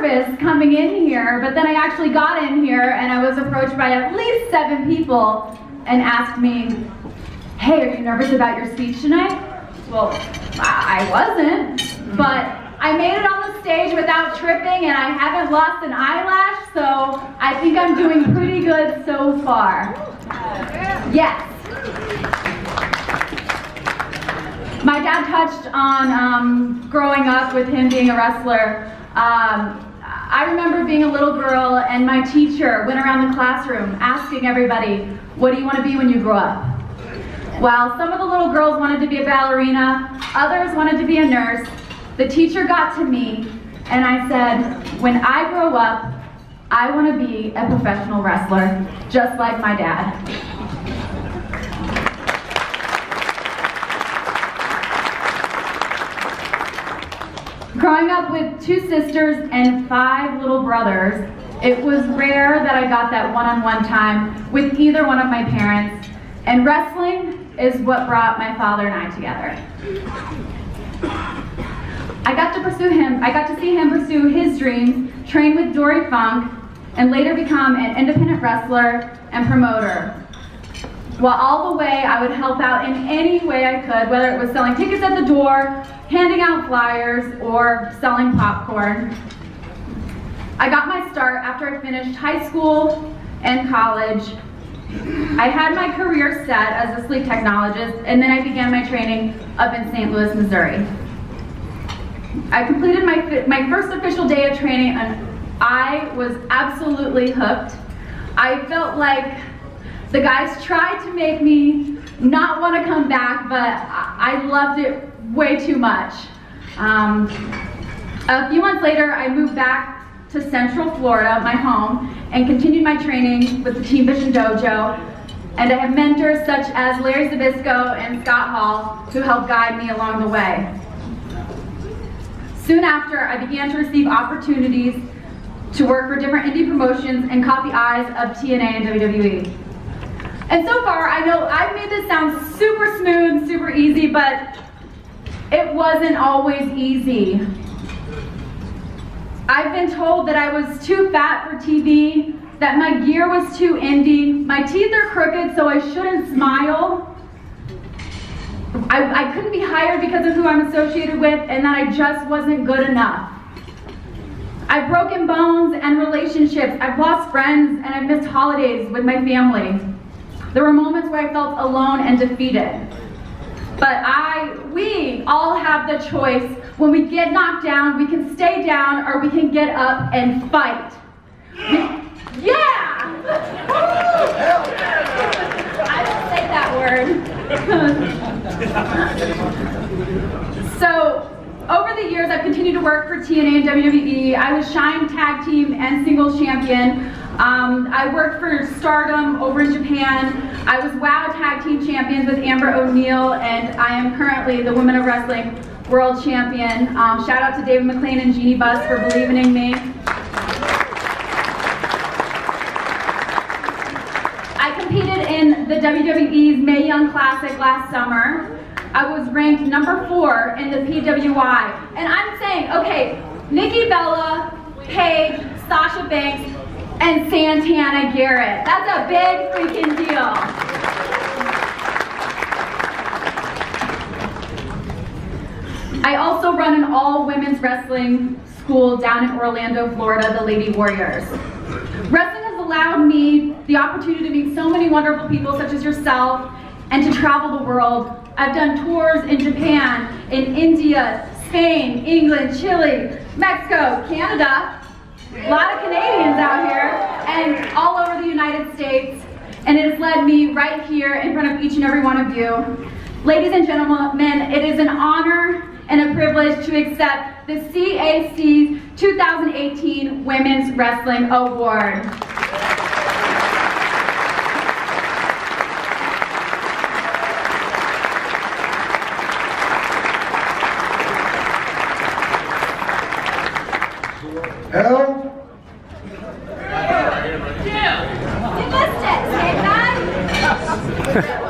nervous coming in here, but then I actually got in here and I was approached by at least 7 people and asked me, hey, are you nervous about your speech tonight? Well, I wasn't, but I made it on the stage without tripping and I haven't lost an eyelash, so I think I'm doing pretty good so far. Yes. My dad touched on growing up with him being a wrestler. I remember being a little girl and my teacher went around the classroom asking everybody, what do you want to be when you grow up? While some of the little girls wanted to be a ballerina, others wanted to be a nurse, the teacher got to me and I said, when I grow up, I want to be a professional wrestler, just like my dad. Growing up with 2 sisters and 5 little brothers, it was rare that I got that one-on-one time with either one of my parents, and wrestling is what brought my father and I together. I got to see him pursue his dreams, train with Dory Funk, and later become an independent wrestler and promoter. While all the way I would help out in any way I could, whether it was selling tickets at the door, handing out flyers, or selling popcorn. I got my start after I finished high school and college. I had my career set as a sleep technologist, and then I began my training up in St. Louis, Missouri. I completed my first official day of training, and I was absolutely hooked. I felt like the guys tried to make me not want to come back, but I loved it way too much. A few months later, I moved back to Central Florida, my home, and continued my training with the Team Vision Dojo. And I have mentors such as Larry Zabisco and Scott Hall to help guide me along the way. Soon after, I began to receive opportunities to work for different indie promotions and caught the eyes of TNA and WWE. And so far, I know I've made this sound super smooth, super easy, but it wasn't always easy. I've been told that I was too fat for TV, that my gear was too indie, my teeth are crooked so I shouldn't smile. I couldn't be hired because of who I'm associated with, and that I just wasn't good enough. I've broken bones and relationships, I've lost friends, and I've missed holidays with my family. There were moments where I felt alone and defeated. But we all have the choice. When we get knocked down, we can stay down or we can get up and fight. Yeah! I don't say that word. So, over the years, I've continued to work for TNA and WWE. I was Shine Tag Team and Singles Champion. I worked for Stardom over in Japan. I was WOW Tag Team Champions with Amber O'Neil, and I am currently the Women of Wrestling World Champion. Shout out to David McLean and Jeannie Buss for believing in me. I competed in the WWE's Mae Young Classic last summer. I was ranked number 4 in the PWI. And I'm saying, okay, Nikki Bella, Paige, Sasha Banks, and Santana Garrett. That's a big freaking deal. I also run an all-women's wrestling school down in Orlando, Florida, the Lady Warriors. Wrestling has allowed me the opportunity to meet so many wonderful people such as yourself and to travel the world. I've done tours in Japan, in India, Spain, England, Chile, Mexico, Canada, a lot of Canadians out here, and all over the United States, and it has led me right here in front of each and every one of you. Ladies and gentlemen, it is an honor and a privilege to accept the CAC's 2018 Women's Wrestling Award. Help! You missed it, say that.